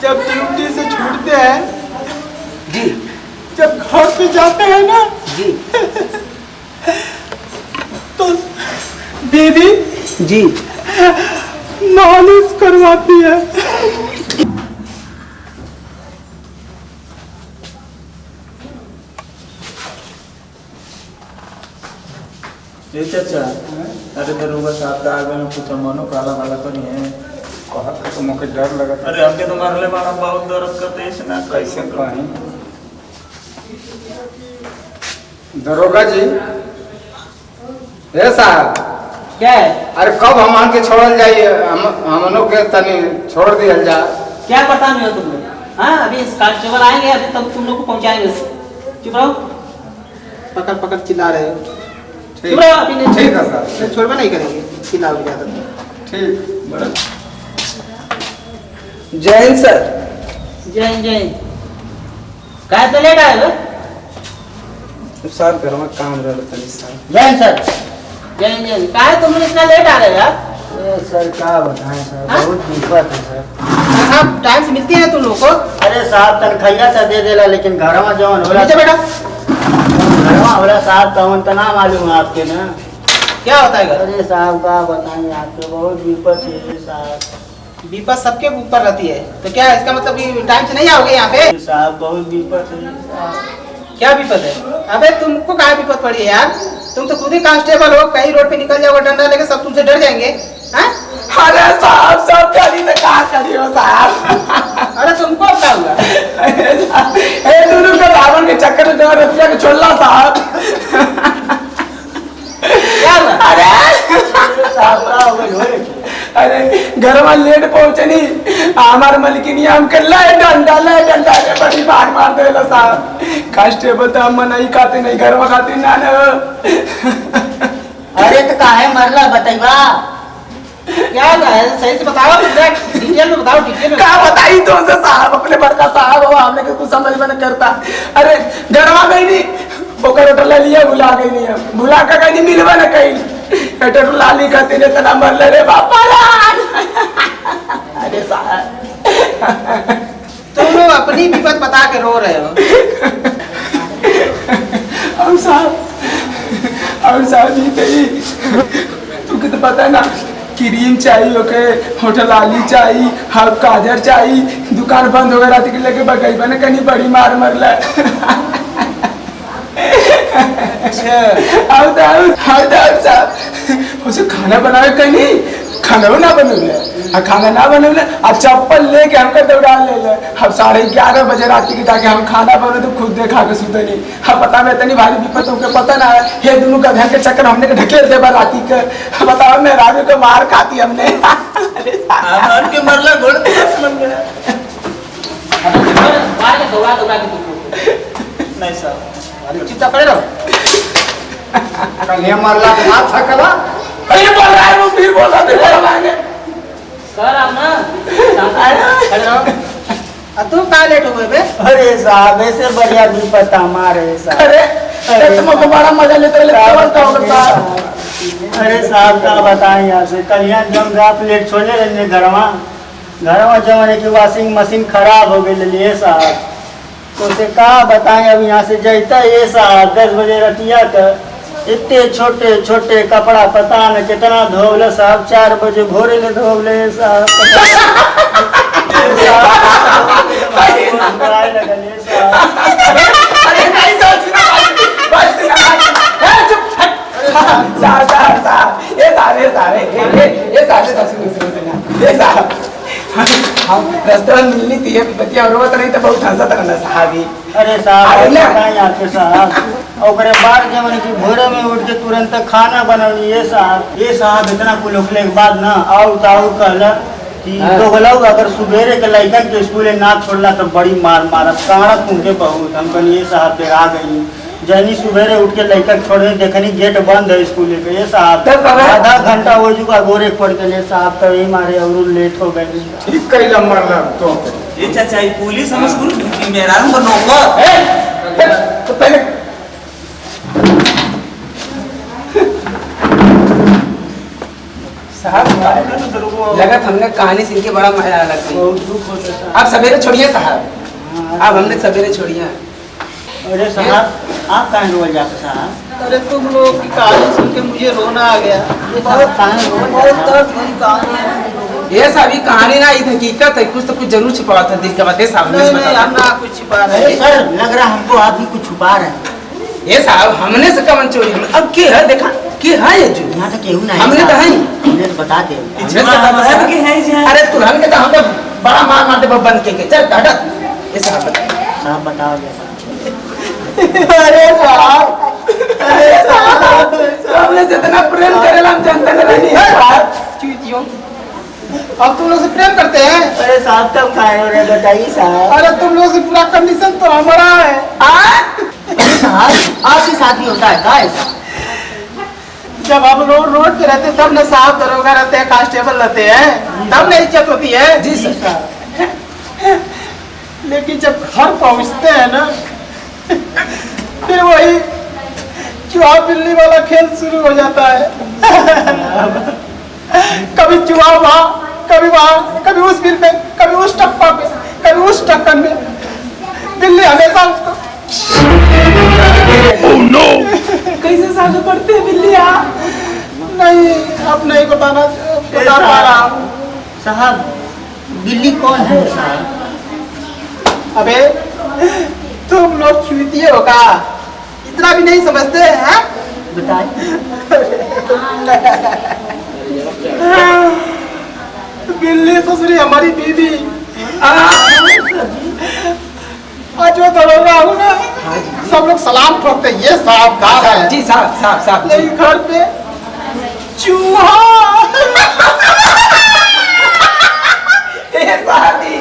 जब ड्यूटी से छूटते हैं जी, जब घर पे जाते हैं ना जी, तो दीदी जी, मालिश करवाती है। ये चाचा, अरे दरोगा साहब का आगे में कुछ मनो काला वाला तो नहीं है। कहत के तो मुझे डर लगा। अरे हमके तो मारले वाला बहुत दर्द करते हैं इसना कैसे कहें दरोगा जी। ए साहब क्या है? अरे कब हम के छोड़ल जाइए, हम लोग के तनी छोड़ दिया जा। क्या पता नहीं हो तुम लोग? हाँ, अभी कांस्टेबल आएंगे, अभी तब तुम लोग को पहुंचाएंगे। चुप रहो, पकड़ पकड़ चिल्ला रहे हो। चुप रहो, अभी नहीं। ठीक है सर, छोड़वा नहीं करेंगे, चिल्लाओगे ज्यादा। ठीक बड़ा। जय हिंद सर। जय हिंद, जय हिंद। क्या तो लेट आए हो? सर घर में काम रहता है सर। जय हिंद सर। जय हिंद, जय हिंद। क्या है तुम लोग इतना लेट आ रहे हो यार? सर क्या बताएं सर, हाँ? बहुत दिक्कत है सर। आप टाइम से मिलती है तुम लोग को? अरे साहब तनखैया तो दे देला, लेकिन घर में जवन होला नीचे बैठो। घर में होला साहब तवन तो ना मालूम है आपके ना। क्या होता है घर? अरे साहब क्या बताएं आपके, बहुत विपत है साहब। विपद सबके ऊपर रहती है, तो क्या इसका मतलब कि टाइम से नहीं आओगे यहाँ पे? साहब बहुत विपत है साहब। क्या विपद है? अबे तुमको क्या विपद पड़ी है यार? तुम तो खुद ही कांस्टेबल हो, कहीं रोड पे निकल जाओगे डंडा लेके सब तुमसे डर जाएंगे। हाँ? अरे साहब सब करी तो कहा करियो साहब। अरे तुमको अब क्या हुआ? ए दोनों का रावण के चक्कर में दो रतिया के छोड़ला साहब। क्या हुआ? अरे साहब क्या हो गई होए? अरे घर में लेट पहुंचे नहीं, हमारे मलिकिनी हमके ले डंडा के बड़ी मार देला साहब। कांस्टेबल तो हम नहीं खाते, नहीं घर में खाते ना ना। अरे तो काहे मरला बताइबा? क्या हुआ है? सही से बताओ, डिटेल में बताओ, डिटेल में। क्या बताई तुमसे साहब, अपने बड़का साहब हो, हमने के कुछ समझ में नहीं करता। अरे घर में गई नहीं, ओकर होटल ले लिया, भुला गई नहीं, भुला कर कहीं मिलवा ना कहीं। एटर लाली का तेरे तना मर ले रे बापा लाल। अरे साहब तुम लोग अपनी विपद बता के रो रहे हो। हम साहब जी तेरी तुमको तो पता है ना, क्रीम चाहिए ओके, होटल आली चाहिए, हाफ काजर चाहिए, दुकान बंद हो गया रात के लेके बगई बने कहीं बड़ी मार मरला। साहब उसे खाना बनावे कहीं खाना ना बनौले, खाना ना बनौले अब चप्पल लेके हमको दौड़ा ले ले। अब 11:30 बजे रात की ताकि हम खाना बने तो खुद देखा के सुते नहीं। अब पता में इतनी भारी विपत हमको पता ना है, हे दोनों का घर के चक्कर हमने के ढकेल दे राती के। बताओ मैं राजू को मार खाती हमने। हमार के मरला घोड़ लग गया। दौड़ा दौड़ा के तुमको नहीं साहब, अरे चिंता करे रहो। कल मरला के हाथ थकला। अरे बोल रहा है वो, फिर बोल रहा है सर आप ना खड़े रहो। तुम कहाँ लेट हो गए बे? अरे साहब ऐसे बढ़िया विपत हमारे साहब। अरे तुमको बड़ा मजा लेते साहब। अरे साहब क्या बताएं यहाँ से, कल यहाँ जब आप लेट छोड़े रहने घर में जमाने की वॉशिंग मशीन खराब हो गई लिए साहब। तो उसे कहा बताएं, अब यहाँ से जाता ये साहब 10 बजे रतिया तक इतने छोटे छोटे कपड़ा पता न कितना धोवले साहब, 4 बजे भोरे ले धोवले साहब। रास्ते में मिलनी थी बतिया रोत नहीं तो बहुत हंसत रहना साहब। अरे साहब यहाँ पे साहब और बाद जमन की भोरे में उठ के तुरंत खाना बनौली ये साहब इतना कुल होने के बाद ना आउ ताऊ कहला कि दोगलऊ अगर सुबेरे के लइकन के स्कूले ना छोड़ला तो बड़ी मार मारत काड़ा तुमके बहुत। हम कहनी ये साहब पे आ गई जैनी सुबेरे उठ के लइकन छोड़े देखनी गेट बंद है स्कूल के ये साहब, आधा घंटा हो चुका गोरे पड़ के लिए साहब, तभी मारे और लेट हो गए। ठीक कई लम्बर तो ये चाचा पुलिस हम स्कूल मेरा नंबर नोको तो पहले साहब लगत हमने कहानी सुन के बड़ा मजा आया लगता बहुत दुख होता साहब। अब सवेरे छोड़िए साहब, अब हमने सवेरे छोड़िए। अरे साहब आप कहाँ रोज जाते साहब? अरे तुम लोग की कहानी सुन के मुझे रोना आ गया। बहुत दर्द भरी कहानी है। ये साहब ये कहानी ना, ये हकीकत है, कुछ तो कुछ जरूर छिपा था दिल का बातें सामने से नहीं बता हम ना कुछ छिपा रहे अरे हैं। सर लग रहा हमको आप भी कुछ छुपा रहे हैं। ये साहब हमने से कमन चोरी अब के है, देखा के है ये जो यहाँ तो केहू नहीं हमने तो साहब। है ही। हमने तो बता दे हमने तो बता- अरे तुरंत के तो हमने बड़ा मार मारते बंद के चल हटा। ये साहब साहब बताओ जैसा। अरे साहब हमने जितना प्रेम करेला हम जानते नहीं है साहब। चूतियों, अब तुम लोग से प्रेम करते हैं। अरे साहब कब खाए हो रहे बताइए साहब। अरे तुम लोग से पूरा कंडीशन तो हमारा है। अरे साहब आपके साथ ही होता है का ऐसा? जब हम रोड पे रहते तब न साहब दरोगा रहते हैं, कांस्टेबल रहते हैं, तब न इज्जत होती है। जी सर। लेकिन जब घर पहुंचते हैं ना, फिर वही चूहा बिल्ली वाला खेल शुरू हो जाता है। कभी चूहा वहां, कभी वहां, कभी उस बिल पे, कभी उस टप्पा पे, कभी उस ढक्कन में। बिल्ली हमेशा उसको कैसे साझा पड़ते हैं बिल्लियाँ? नहीं, अब नहीं बता पा रहा हूँ। साहब बिल्ली कौन है साहब? अबे तुम लोग चूतिए हो का? इतना भी नहीं समझते हैं? बताइए। बिल्ली ससुरी हमारी बीवी। आज वो दरोगा हूँ ना, सब लोग सलाम ठोकते ये साहब का है। जी साहब साहब साहब जी। लेकिन घर पे चूहा। हे साहब जी,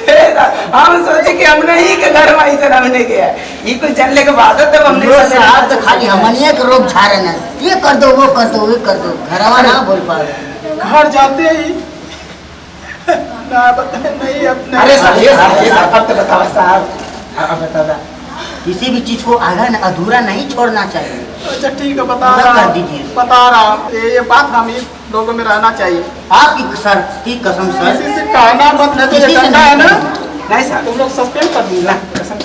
हे साहब, हम सोचे कि हमने ही के घर में ऐसे हमने किया ये कुछ चलने के बाद तब हमने लो साहब तो खाली हमनिया के रोग झाड़े ना, ये कर दो वो कर दो वो कर दो, घरवा ना बोल पा रहे। घर जाते ही ना बताए नहीं अपने। अरे साहब ये साहब अब तो बताओ साहब, अब बता दा। किसी भी चीज को आधा न अधूरा नहीं छोड़ना चाहिए। अच्छा ठीक है, बता पूरा रहा कर हूँ, दीजिए। बता रहा हूँ। ये बात हम ही लोगों में रहना चाहिए। आपकी सर की कसम सर किसी से कहना मत, नहीं तो ये किसी से डंडा है ना, नहीं साहब तुम लोग सस्पेंड कर ना दीजिए। कसम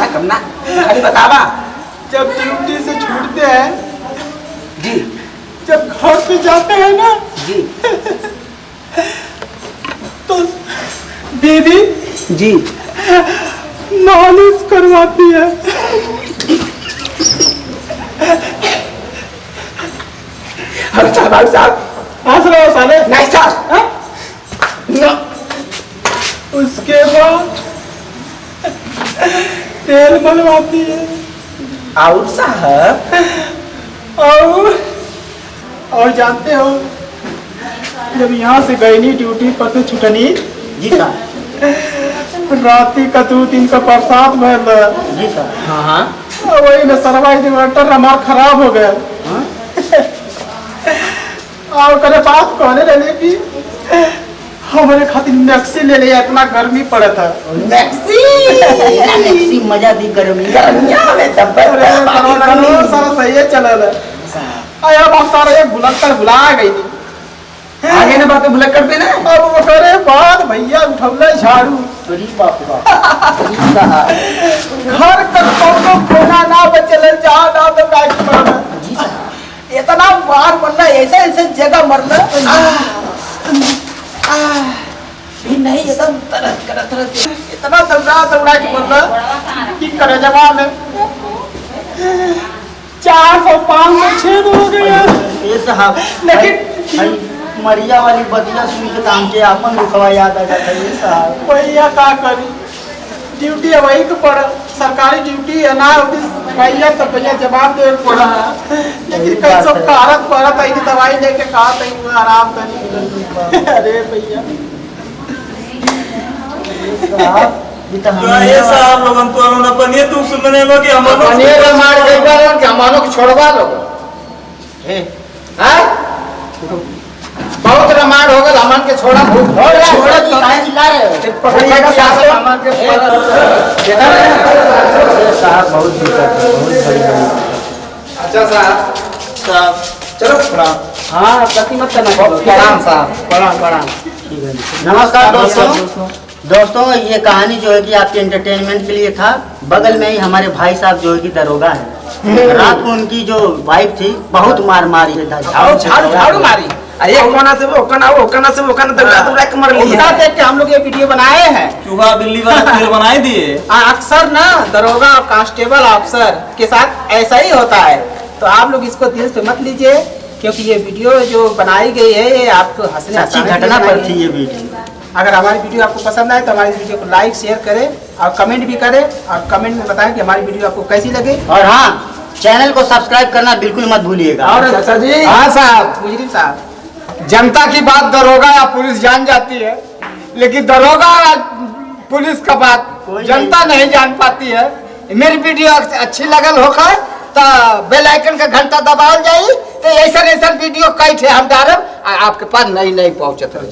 ना करना, खाली बतावा। जब ड्यूटी से छूटते हैं, जी जब घर पे जाते हैं ना, जी तो दीदी जी मालिश करवाती है। हम साहब हंस रहे हो साले? नहीं साहब हाँ? ना उसके बाद तेल मलवाती है। और साहब और जानते हो, जब यहाँ से गई नहीं ड्यूटी पर से छुटनी, जी साहब राती का 2 दिन का बरसात में जी साहब हाँ हाँ वही में सरवाई इन्वर्टर हमारा खराब हो गया। और करे बात कहने लगे कि हमारे खातिर मैक्सी ले लिया, इतना गर्मी पड़ा था। मैक्सी मजा दी गर्मी गर्मियाँ में तब अरे सारा सही है चल। अरे अब सारा एक भुलक्कड़ भुला गई थी। आगे ना बात भुलक्कड़ पे ना। अब वो करे बात भैया उठौला झाड़ू, अरे बाप रे बाप। घर का कोनो कोना ना बचल, जहाँ ना तो काट पड़ा। जी साहब इतना मार मरना, ऐसे ऐसे जगह मरना भी नहीं, एकदम तरह इतना दौड़ा के मरना कि करे जवाब में 400-500 छेद हो गया। ये साहब लेकिन मरिया वाली बतिया सुन के काम के आपन दुखवा याद आ जाता है ये साहब। भैया का करी, ड्यूटी है वही तो पड़ा, सरकारी ड्यूटी है ना भैया, तो भैया जवाब दे पड़ा। लेकिन कैसे कारत पड़त है कि दवाई लेके कहा था आराम करी। अरे भैया ये साहब लोगन तो ना पनिए तुम सुनने में कि हम पनीर मार के बार कि हमारो को छोड़वा लो। हैं? बहुत रमाड़ हो गल हमन के छोड़ा छोड़ा तो काहे चिल्ला रहे हो? पकड़िए का शासन हमन के साहब बहुत दिक्कत है, बहुत बड़ी अच्छा साहब साहब चलो प्रणाम। हाँ गलती मत करना। प्रणाम साहब। प्रणाम प्रणाम। नमस्कार दोस्तों, ये कहानी जो है कि आपके एंटरटेनमेंट के लिए था। बगल में ही हमारे भाई साहब जो है कि दरोगा है। रात को उनकी जो वाइफ थी बहुत मार मारी है, झाड़ू मारी। ये कोना से वो कोना, वो कोना से वो कोना, तो रैक मर ली उल्टा देख के हम लोग ये वीडियो बनाए हैं। चूहा बिल्ली वाला खेल बनाए दिए। अक्सर ना दरोगा और कांस्टेबल ऑफिसर के साथ ऐसा ही होता है, तो आप लोग इसको दिल से मत लीजिए, क्योंकि ये वीडियो जो बनाई गई है ये आपको हंसने अच्छी घटना पर थी ये वीडियो। अगर हमारी वीडियो आपको पसंद आए तो हमारी वीडियो को लाइक शेयर करें और कमेंट भी करें, और कमेंट में बताएं कि हमारी वीडियो आपको कैसी लगे। और हाँ, चैनल को सब्सक्राइब करना बिल्कुल मत भूलिएगा। और चाचा जी, हाँ साहब, मुजरिम साहब, जनता की बात दरोगा या पुलिस जान जाती है, लेकिन दरोगा या पुलिस का बात जनता नहीं जान पाती है। मेरी वीडियो अच्छी लगल होकर तो बेल आइकन का घंटा दबाओ जाई, तो ऐसा वीडियो कई थे हम डालब आपके पास नई पहुंचत रही।